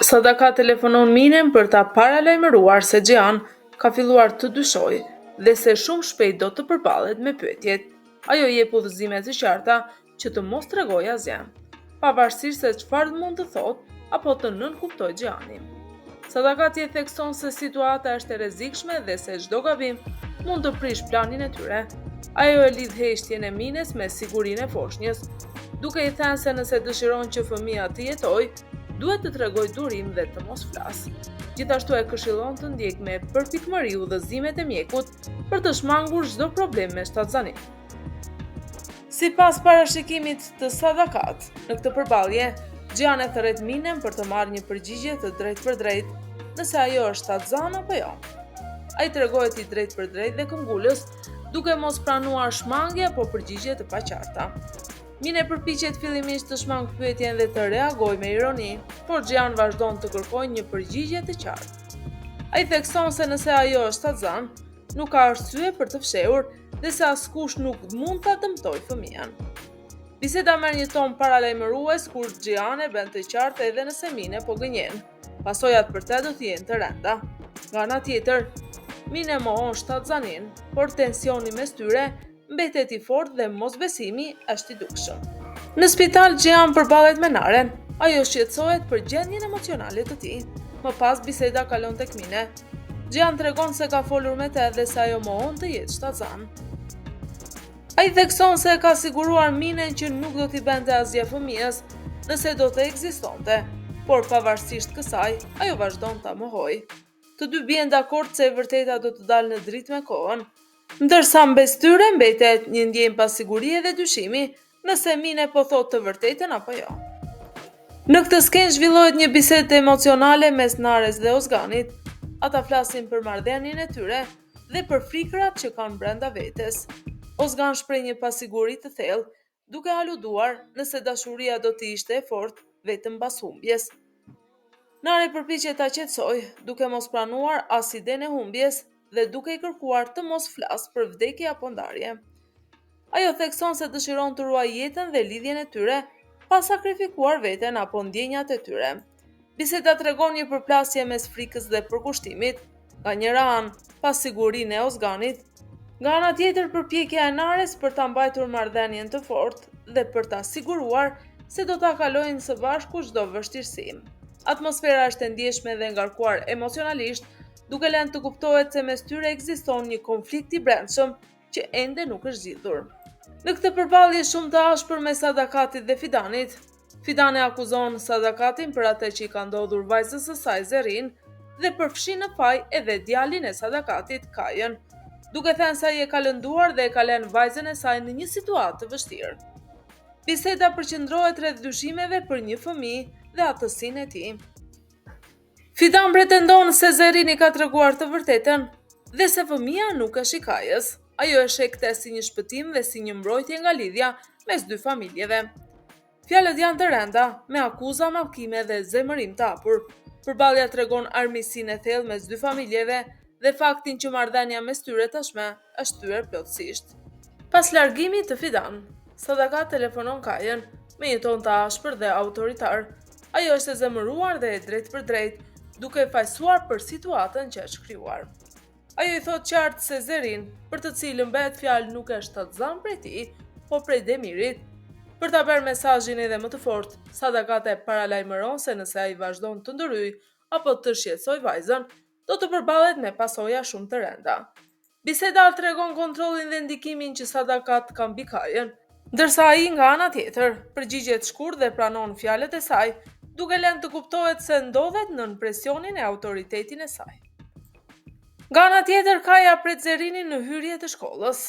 Sadaka telefonon Minen për ta paralajmëruar se Gjian ka filluar të dyshojë dhe se shumë shpejt do të përballet me pyetjet. Ajo jep udhëzime të qarta që të mos tregojë asgjë, pavarësisht se çfarë mund të thotë apo të nënkuptojë Gjiani. Sadaka tjetër thekson se situata është e rrezikshme dhe se çdo gabim mund të prish planin e tyre. Ajo e lidh heshtjen e Mines me sigurinë e foshnjës, duke i thënë se nëse dëshiron që fëmia të jetojë, duhet të tregoj durim dhe të mos flas. Gjithashtu e këshillon të ndjek me përpikmëri udhëzimet e mjekut për të shmangur çdo problem me shtatzanin. Sipas parashikimit të Sadakat, në këtë përballje, Gjian e thërret Minen për të marrë një përgjigje të drejtë nëse ajo është shtatzan apo jo. Ai tregohet i drejtë dhe këmbgulës, duke mos pranuar shmangje apo përgjigje të paqarta. Minen përpiqet fillimisht të shmang pyetjen dhe të reagojë me ironi, por Gjian vazhdon të kërkojë një përgjigje të qartë. Ai thekson se nëse ajo është shtatzan, nuk ka arsye për të fshehur dhe se askush nuk mund ta dëmtojë fëmijën. Biseda merr një ton paralajmërues kur Gjian e bën të qartë edhe nëse Minen po gënjen. Pasojat për të do të jenë të rënda. Nga ana tjetër, Minen mohon shtatzanin, por tensioni mes tyre mbetet i fortë dhe mosbesimi është i dukshëm. Në spital Gjian përballet me Naren, ajo shqetësohet për gjendjen emocionale të tij. Më pas biseda kalon tek Mine. Gjian tregon se ka folur me të dhe se ajo mohon të jetë shtatzan. Ai thekson se ka siguruar Minen që nuk do t'i bënte asgjë fëmijës nëse do të ekzistonte, por pavarësisht kësaj, ajo vazhdon ta mohojë. Të dy bien dakord se e vërteta do të dalë në dritë me kohën, ndërsa mbes tyre mbetet një ndjenjë pasigurie dhe dyshimi nëse Mine po thotë të vërtetën apo jo. Në këtë skenë zhvillohet një bisedë emocionale mes Nares dhe Ozganit. Ata flasin për marrëdhënien e tyre dhe për frikrat që kanë brenda vetes. Ozgan shpreh një pasiguri të thellë, duke aluduar nëse dashuria do të ishte e fortë vetëm pas humbjes. Nare përpiqet ta qetësojë, duke mos pranuar as idenë e humbjes dhe duke i kërkuar të mos flas për vdekje apo ndarje. Ajo thekson se dëshiron të ruajë jetën dhe lidhjen e tyre pa sakrifikuar veten apo ndjenjat e tyre. Biseda tregon një përplasje mes frikës dhe përkushtimit, nga njëra anë pasigurinë e Ozganit, nga ana tjetër përpjekja e Nares për ta mbajtur marrëdhënien të fortë dhe për ta siguruar se do ta kalojnë së bashku çdo vështirësi. Atmosfera është e ndjeshme dhe ngarkuar emocionalisht, duke lënë të kuptohet se mes tyre ekziston një konflikt i brendshëm që ende nuk është zgjidhur. Në këtë përballje shumë të ashpër mes Sadakatit dhe Fidanit, Fidani akuzon Sadakatin për atë që i ka ndodhur vajzës së saj Zerin dhe përfshin në faj edhe djalin e Sadakatit, Kajën, duke thënë se ai e ka lënduar dhe e ka lënë vajzën e saj në një situatë të vështirë. Biseda përqendrohet rreth dyshimeve për një fëmijë dhe atësinë e tij. Fidan pretendon se Zerin i ka treguar të vërtetën dhe se fëmia nuk është i Kajës. Ajo e sheh këtë si një shpëtim dhe si një mbrojtje nga lidhja mes dy familjeve. Fjalët janë të rënda, me akuza mallkime dhe zemërim të hapur. Përballja tregon armiqsinë e thellë mes dy familjeve dhe faktin që marrëdhënia mes tyre tashmë është thyer plotësisht. Pas largimit të Fidan, Sadaka telefonon Kajën me një ton të ashpër dhe autoritar. Ajo është e zemëruar dhe e drejtë, duke fajsuar për situatën që është krijuar. Ajo i thot qartë se Zerin, për të cilën bëhet fjalë, nuk është shtatzan prej tij, por prej Demirit. Për ta bërë mesazhin edhe më të fortë, Sadaka e paralajmëron se nëse ai vazhdon të ndryjë apo të shqetësojë vajzën, do të përballet me pasoja shumë të rënda. Biseda tregon kontrollin dhe ndikimin që Sadakat ka mbi Kajën, ndërsa ai nga ana tjetër përgjigjet shkurt dhe pranon fjalët e saj, duke lënë të kuptohet se ndodhet nën presionin e autoritetin e saj. Nga ana tjetër, Kaja pret Zerinin në hyrje të shkollës.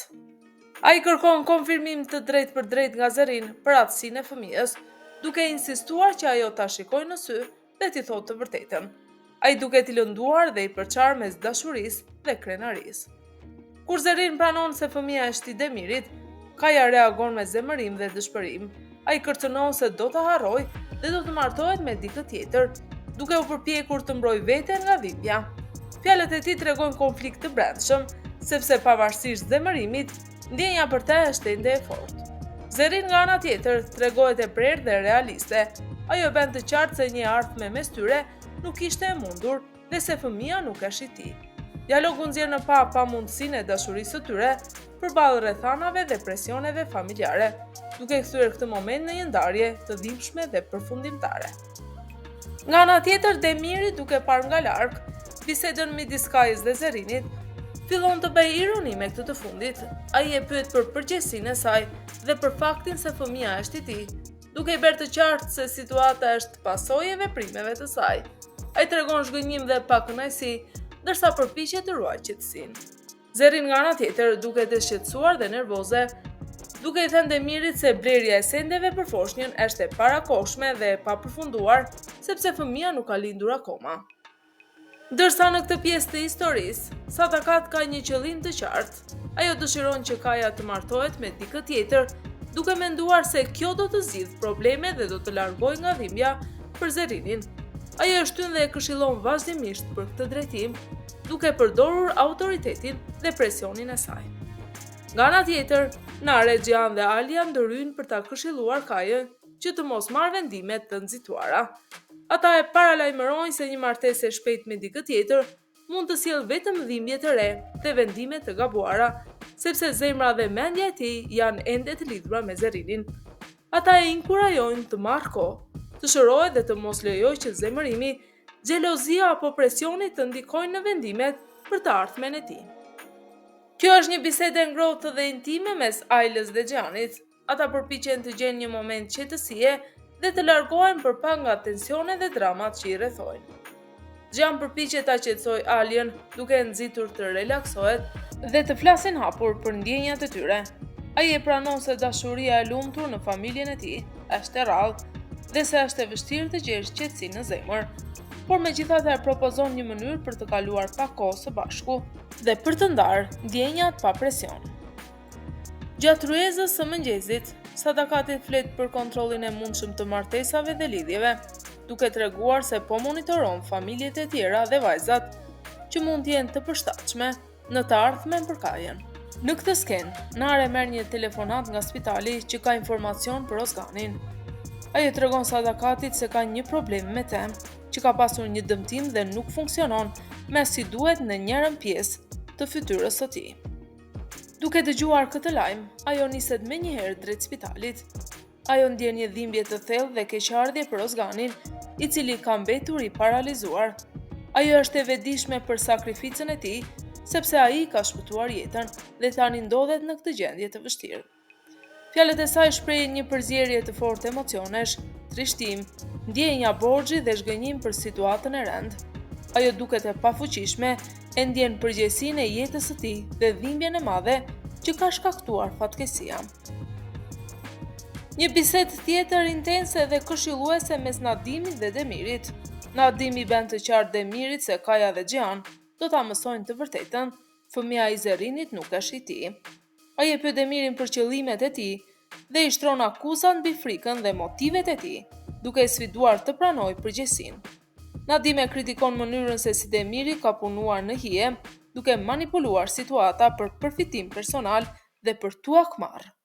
Ai kërkon konfirmim të drejtë nga Zerin për aftësinë e fëmijës, duke insistuar që ajo ta shikojë në sy dhe t'i thotë të vërtetën. Ai duket i lënduar dhe i përçar mes dashurisë dhe krenarisë. Kur Zerin pranon se fëmia është i Demirit, Kaja reagon me zemërim dhe dëshpërim. Ai kërcënon se do ta harrojë dhe do të martohet me dikë tjetër, duke u përpjekur të mbrojë veten nga dhimbja. Fjalët e tij tregojnë konflikt të brendshëm, sepse pavarësisht zemërimit, ndjenja për të është ende e fortë. Zerin nga ana tjetër tregohet e prerë dhe realiste. Ajo bën të qartë se një ardhme mes tyre nuk ishte e mundur dhe se fëmia nuk është i tij. Dialogu nxjerr në pamundësinë e dashurisë së tyre përballë rrethanave dhe presioneve familjare, duke kthyer këtë moment në një ndarje të dhimbshme dhe përfundimtare. Nga ana tjetër, Demiri, duke parë nga larg bisedën midis Kajës dhe Zerinit, fillon të bëjë ironi me këtë të fundit. Ai e pyet për përgjegjësinë e saj dhe për faktin se fëmia është i tij, duke i bërë të qartë se situata është pasojë e veprimeve të saj. Ai tregon zhgënjim dhe pak kënaqësi, ndërsa përpiqet të ruajë qetësinë. Zerin nga ana tjetër duket e shqetësuar dhe nervoze, duke i thënë Demirit se blerja e sendeve për foshnjën është e parakohshme dhe e papërfunduar, sepse fëmia nuk ka lindur akoma. Ndërsa në këtë pjesë të historisë, Sadakat ka një qëllim të qartë. Ajo dëshiron që Kaja të martohet me dikë tjetër, duke menduar se kjo do të zgjidhë probleme dhe do të largojë nga dhimbja për Zerinin. Ajo e shtyn dhe e këshillon vazhdimisht për këtë drejtim, duke përdorur autoritetin dhe presionin e saj. Nga ana tjetër, Nare, Gjian dhe Alia ndërhyjnë për ta këshilluar Kajën që të mos marrë vendime të nxituara. Ata e paralajmërojnë se një martesë e shpejtë me dikë tjetër mund të sjellë vetëm dhimbje të re dhe vendime të gabuara, sepse zemra dhe mendja e tij janë ende të lidhura me Zerinin. Ata e inkurajojnë të marrë kohë, të shërohet dhe të mos lejojë që zemërimi, xhelozia apo presioni të ndikojnë në vendimet për të ardhmen e tij. Kjo është një bisedë e ngrohtë dhe intime mes Ailës dhe Gjanit. Ata përpiqen të gjenë një moment qetësie dhe të largohen përpara nga tensionet dhe dramat që i rrethojnë. Gjan përpiqet ta qetësojë Alien, duke e nxitur të relaksohet dhe të flasin hapur për ndjenjat e tyre. Ai e pranon se dashuria e lumtur në familjen e tij është e rrallë dhe se është e vështirë të gjesh qetësi në zemër, por megjithatë e propozon një mënyrë për të kaluar pak kohë së bashku dhe për të ndarë ndjenjat pa presion. Gjatë ryezës së mëngjesit, Sadakati flet për kontrollin e mundshëm të martesave dhe lidhjeve, duke treguar se po monitoron familjet e tjera dhe vajzat që mund të jenë të përshtatshme në të ardhmen për Kajën. Në këtë skenë, Nare merr një telefonat nga spitali që ka informacion për Ozganin. Ai tregon Sadakatit se ka një problem me të, që ka pasur një dëmtim dhe nuk funksionon me si duhet në njërën pjesë të fytyrës së tij. Duke dëgjuar këtë lajm, ajo niset menjëherë drejt spitalit. Ajo ndjen një dhimbje të thellë dhe keqardhje për Ozganin, i cili ka mbetur i paralizuar. Ajo është e vetëdijshme për sakrificën e tij, sepse ai ka shpëtuar jetën dhe tani ndodhet në këtë gjendje të vështirë. Fjalët e saj shprehin një përzierje të fortë emocionesh, trishtim, ndjenja borxhi dhe zhgënjim për situatën e rëndë. Ajo duket e pafuqishme, e ndjen përgjegjësinë e jetës së tij dhe dhimbjen e madhe që ka shkaktuar fatkeqësia. Një bisedë tjetër intense dhe këshilluese mes Nadimit dhe Demirit. Nadimi bën të qartë Demirit se Kaja dhe Gjan do ta mësojnë të vërtetën, fëmia i Zerinit nuk është i tij. Ai e pyet Demirin për qëllimet e tij dhe i shtron akuzat mbi frikën dhe motivet e tij, duke e sfiduar të pranojë përgjegjësinë. Nadim e kritikon mënyrën se si Demiri ka punuar në hije, duke manipuluar situata për përfitim personal dhe për tuak marrë.